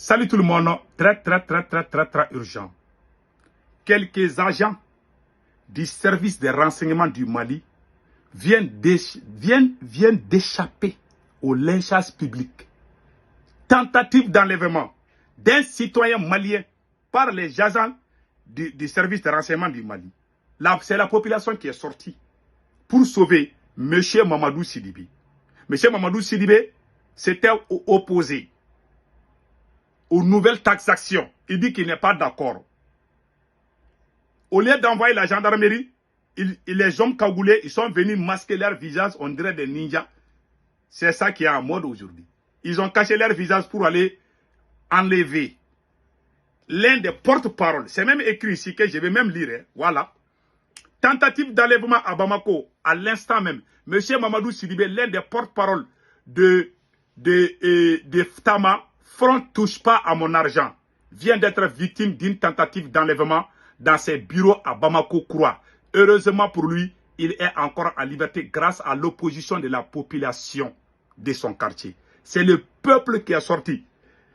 Salut tout le monde, très urgent. Quelques agents du service des renseignements du Mali viennent d'échapper au lynchage public. Tentative d'enlèvement d'un citoyen malien par les agents du service des renseignements du Mali. C'est la population qui est sortie pour sauver M. Mamadou Sidibé. M. Mamadou Sidibé s'était opposé aux nouvelles taxations. Il dit qu'il n'est pas d'accord. Au lieu d'envoyer la gendarmerie, les hommes cagoulés, ils sont venus masquer leur visage, on dirait des ninjas. C'est ça qui est en mode aujourd'hui. Ils ont caché leur visage pour aller enlever l'un des porte-paroles. C'est même écrit ici que je vais même lire. Hein. Voilà. Tentative d'enlèvement à Bamako, à l'instant même. Monsieur Mamadou Sidibé, l'un des porte-paroles de Ftama, Front touche pas à mon argent, vient d'être victime d'une tentative d'enlèvement dans ses bureaux à Bamako-Croix. Heureusement pour lui, il est encore en liberté grâce à l'opposition de la population de son quartier. C'est le peuple qui est sorti.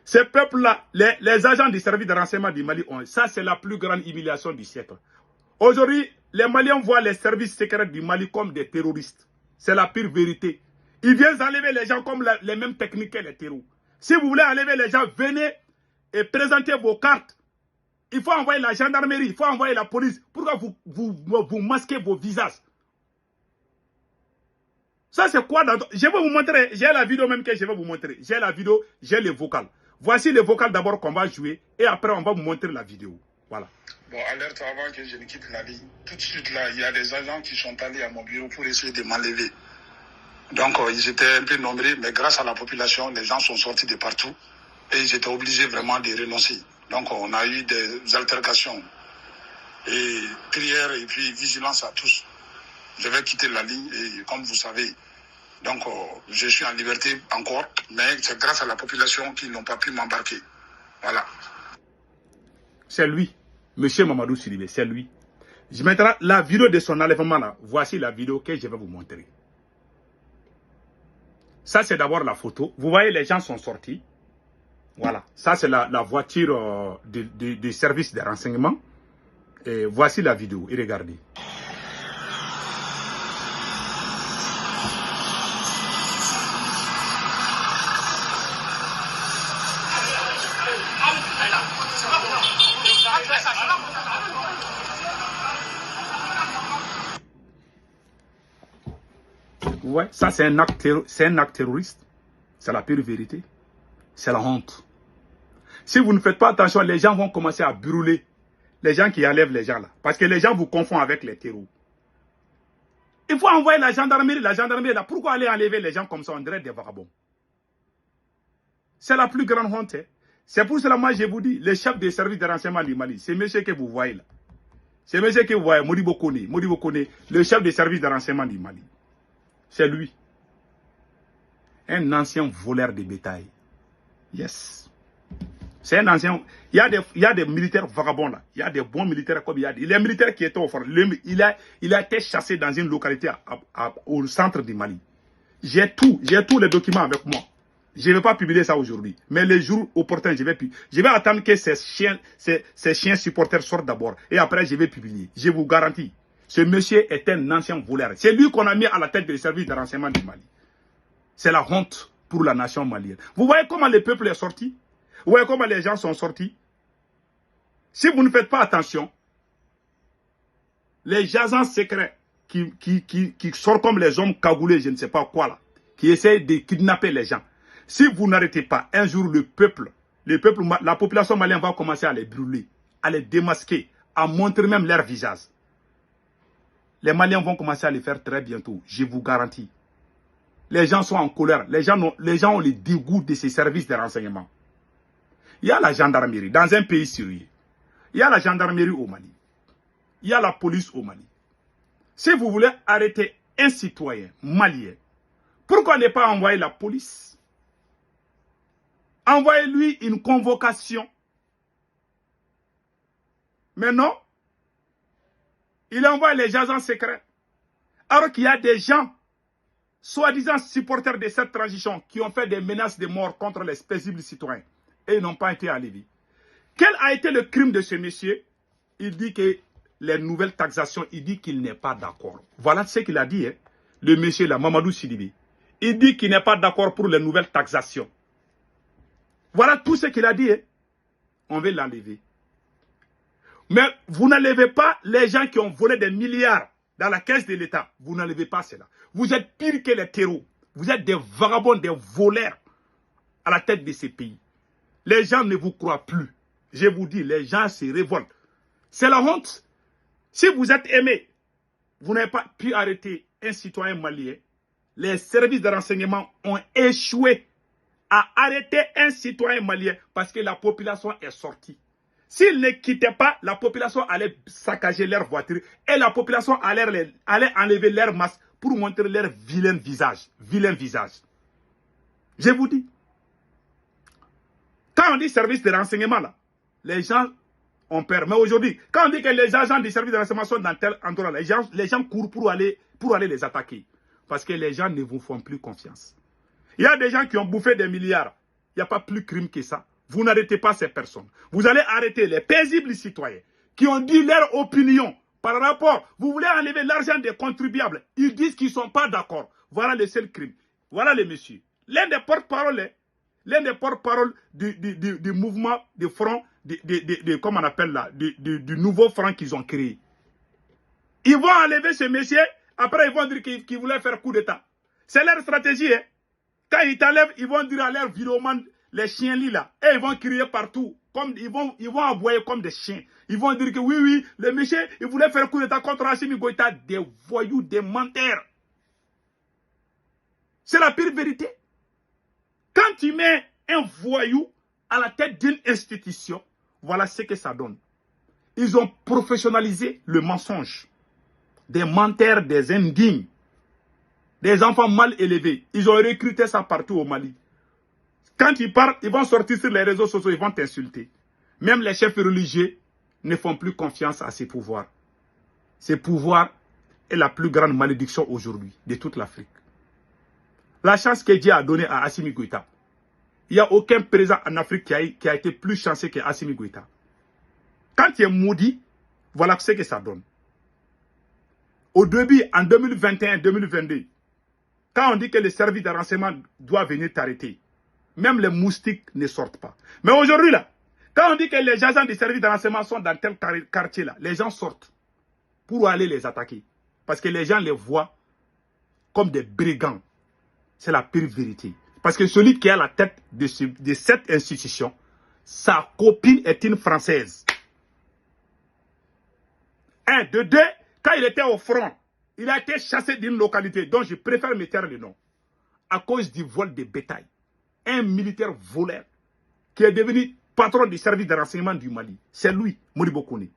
Ce peuple-là, les agents du service de renseignement du Mali, ça c'est la plus grande humiliation du siècle. Aujourd'hui, les Maliens voient les services secrets du Mali comme des terroristes. C'est la pire vérité. Ils viennent enlever les gens comme les mêmes techniques que les terroristes. Si vous voulez enlever les gens, venez et présentez vos cartes. Il faut envoyer la gendarmerie, il faut envoyer la police. Pourquoi vous masquez vos visages? Ça c'est quoi? Je vais vous montrer, j'ai la vidéo même que je vais vous montrer. J'ai la vidéo, j'ai les vocales. Voici les vocales d'abord qu'on va jouer et après on va vous montrer la vidéo. Voilà. Bon, alerte avant que je ne quitte la ligne. Tout de suite là, il y a des agents qui sont allés à mon bureau pour essayer de m'enlever. Donc, ils étaient un peu nombreux, mais grâce à la population, les gens sont sortis de partout et ils étaient obligés vraiment de renoncer. Donc, on a eu des altercations et prières et puis vigilance à tous. Je vais quitter la ligne et comme vous savez, donc je suis en liberté encore, mais c'est grâce à la population qu'ils n'ont pas pu m'embarquer. Voilà. C'est lui, Monsieur Mamadou Sidibé, c'est lui. Je mettrai la vidéo de son enlèvement là. Voici la vidéo que je vais vous montrer. Ça, c'est d'abord la photo. Vous voyez, les gens sont sortis. Voilà. Ça, c'est la voiture du service de renseignement. Et voici la vidéo. Et regardez. Ouais, ça c'est un acte terroriste. C'est la pure vérité. C'est la honte. Si vous ne faites pas attention, les gens vont commencer à brûler les gens qui enlèvent les gens là. Parce que les gens vous confondent avec les terroristes. Il faut envoyer la gendarmerie là. Pourquoi aller enlever les gens comme ça? On dirait des vagabonds. C'est la plus grande honte. Hein. C'est pour cela, moi je vous dis, le chef des services de renseignement du Mali, c'est monsieur que vous voyez là. C'est monsieur que vous voyez, Modibo Kone, le chef des services de renseignement du Mali. C'est lui. Un ancien voleur de bétail. Yes. C'est un ancien. Il y a des militaires vagabonds là. Il y a des bons militaires comme il y a les militaires qui étaient au fort. Il a été chassé dans une localité au centre du Mali. J'ai tous les documents avec moi. Je ne vais pas publier ça aujourd'hui. Mais les jours opportuns, je vais attendre que ces chiens supporters sortent d'abord. Et après, je vais publier. Je vous garantis. Ce monsieur est un ancien voleur. C'est lui qu'on a mis à la tête des services de renseignement du Mali. C'est la honte pour la nation malienne. Vous voyez comment le peuple est sorti? Vous voyez comment les gens sont sortis? Si vous ne faites pas attention, les agents secrets qui sortent comme les hommes cagoulés, je ne sais pas quoi là, qui essayent de kidnapper les gens. Si vous n'arrêtez pas, un jour la population malienne va commencer à les brûler, à les démasquer, à montrer même leur visage. Les Maliens vont commencer à les faire très bientôt, je vous garantis. Les gens sont en colère, les gens ont le dégoût de ces services de renseignement. Il y a la gendarmerie dans un pays sérieux. Il y a la gendarmerie au Mali. Il y a la police au Mali. Si vous voulez arrêter un citoyen malien, pourquoi ne pas envoyer la police? Envoyez-lui une convocation. Mais non. Il envoie les agents secrets. Alors qu'il y a des gens, soi-disant supporters de cette transition, qui ont fait des menaces de mort contre les paisibles citoyens. et ils n'ont pas été enlevés. Quel a été le crime de ce monsieur? Il dit que les nouvelles taxations, il dit qu'il n'est pas d'accord. Voilà ce qu'il a dit, hein. Le monsieur là, Mamadou Sidibé. Il dit qu'il n'est pas d'accord pour les nouvelles taxations. Voilà tout ce qu'il a dit, hein. On veut l'enlever. Mais vous n'enlevez pas les gens qui ont volé des milliards dans la caisse de l'État. Vous n'enlevez pas cela. Vous êtes pire que les terreaux. Vous êtes des vagabonds, des voleurs à la tête de ces pays. Les gens ne vous croient plus. Je vous dis, les gens se révoltent. C'est la honte. Si vous êtes aimé, vous n'avez pas pu arrêter un citoyen malien. Les services de renseignement ont échoué à arrêter un citoyen malien parce que la population est sortie. S'ils ne quittaient pas, la population allait saccager leur voiture et la population allait enlever leur masque pour montrer leur vilain visage. Vilain visage. Je vous dis. Quand on dit service de renseignement, là, les gens ont peur. Mais aujourd'hui, quand on dit que les agents du service de renseignement sont dans tel endroit, les gens courent pour aller les attaquer. Parce que les gens ne vous font plus confiance. Il y a des gens qui ont bouffé des milliards. Il n'y a pas plus crime que ça. Vous n'arrêtez pas ces personnes. Vous allez arrêter les paisibles citoyens qui ont dit leur opinion par rapport. Vous voulez enlever l'argent des contribuables. Ils disent qu'ils ne sont pas d'accord. Voilà le seul crime. Voilà les messieurs. L'un des porte-parole du mouvement de front, comment on appelle là, du nouveau front qu'ils ont créé. Ils vont enlever ce monsieur, après ils vont dire qu'ils voulaient faire coup d'État. C'est leur stratégie. Hein. Quand ils t'enlèvent, ils vont dire à leurs vidéomans, les chiens là, et ils vont crier partout. Comme, ils vont envoyer comme des chiens. Ils vont dire que oui, le monsieur, il voulait faire coup d'État contre Assimi Goïta, des voyous, des menteurs. C'est la pire vérité. Quand tu mets un voyou à la tête d'une institution, voilà ce que ça donne. Ils ont professionnalisé le mensonge. Des menteurs, des indignes, des enfants mal élevés. Ils ont recruté ça partout au Mali. Quand ils partent, ils vont sortir sur les réseaux sociaux, ils vont t'insulter. Même les chefs religieux ne font plus confiance à ces pouvoirs. Ces pouvoirs est la plus grande malédiction aujourd'hui de toute l'Afrique. La chance que Dieu a donnée à Assimi Goïta. Il n'y a aucun président en Afrique qui a été plus chanceux que Assimi Goïta. Quand tu es maudit, voilà ce que ça donne. Au début, en 2021-2022, quand on dit que le service de renseignement doit venir t'arrêter, même les moustiques ne sortent pas. Mais aujourd'hui, là, quand on dit que les agents du service de renseignement sont dans tel quartier, là, les gens sortent pour aller les attaquer. Parce que les gens les voient comme des brigands. C'est la pire vérité. Parce que celui qui est à la tête de cette institution, sa copine est une Française. Un, de deux, quand il était au front, il a été chassé d'une localité dont je préfère me taire le nom. À cause du vol de bétail. Un militaire voleur qui est devenu patron du service de renseignement du Mali. C'est lui, Modibo Kone.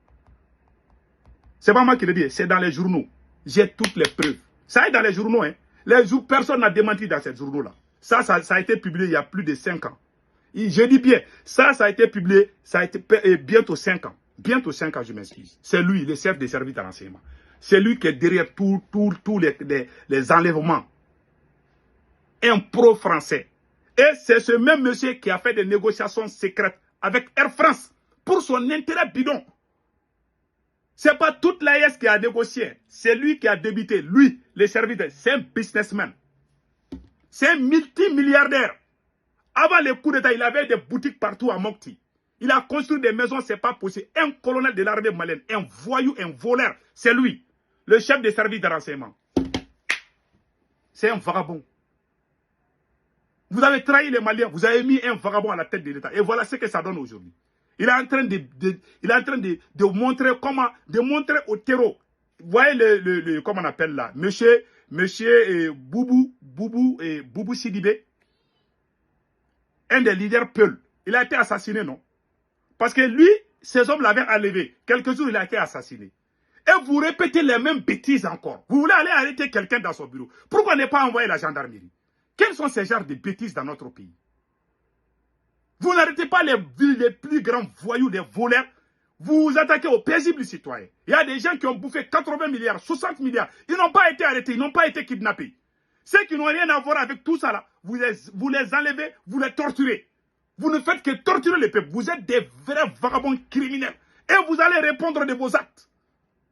C'est pas moi qui le dis, c'est dans les journaux. J'ai toutes les preuves. Ça est dans les journaux. Hein. Personne n'a démenti dans ces journaux-là. Ça a été publié il y a plus de 5 ans. Je dis bien, ça a été publié, ça a été bientôt 5 ans. Bientôt 5 ans, je m'excuse. C'est lui, le chef des services de renseignement. C'est lui qui est derrière tous les enlèvements. Un pro-français. Et c'est ce même monsieur qui a fait des négociations secrètes avec Air France pour son intérêt bidon. Ce n'est pas toute l'AES qui a négocié. C'est lui qui a débuté. Lui, le service, c'est un businessman. C'est un multimilliardaire. Avant le coup d'État, il avait des boutiques partout à Mopti. Il a construit des maisons, c'est pas possible. Un colonel de l'armée malienne, un voyou, un voleur, c'est lui. Le chef des services de renseignement. C'est un vagabond. Vous avez trahi les Maliens, vous avez mis un vagabond à la tête de l'État. Et voilà ce que ça donne aujourd'hui. Il est en train de montrer comment, de montrer au terreau. Vous voyez comment on appelle là, monsieur Boubou Sidibé, un des leaders Peul. Il a été assassiné, non? Parce que lui, ces hommes l'avaient enlevé. Quelques jours, il a été assassiné. Et vous répétez les mêmes bêtises encore. Vous voulez aller arrêter quelqu'un dans son bureau. Pourquoi ne pas envoyer la gendarmerie? Quels sont ces genres de bêtises dans notre pays? Vous n'arrêtez pas les plus grands voyous, les voleurs. Vous vous attaquez aux paisibles citoyens. Il y a des gens qui ont bouffé 80 milliards, 60 milliards. Ils n'ont pas été arrêtés, ils n'ont pas été kidnappés. Ceux qui n'ont rien à voir avec tout ça, là, vous les enlevez, vous les torturez. Vous ne faites que torturer le peuple. Vous êtes des vrais vagabonds criminels. Et vous allez répondre de vos actes.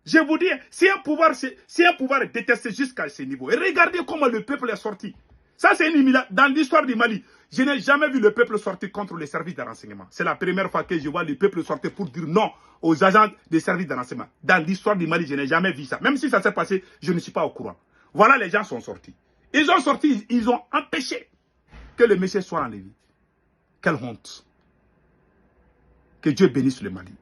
Je vous dis, c'est un pouvoir détesté jusqu'à ce niveau. Et regardez comment le peuple est sorti. Ça, c'est une humiliation. Dans l'histoire du Mali, je n'ai jamais vu le peuple sortir contre les services de renseignement. C'est la première fois que je vois le peuple sortir pour dire non aux agents des services de renseignement. Dans l'histoire du Mali, je n'ai jamais vu ça. Même si ça s'est passé, je ne suis pas au courant. Voilà, les gens sont sortis. Ils ont sorti, ils ont empêché que le monsieur soit enlevé. Quelle honte. Que Dieu bénisse le Mali.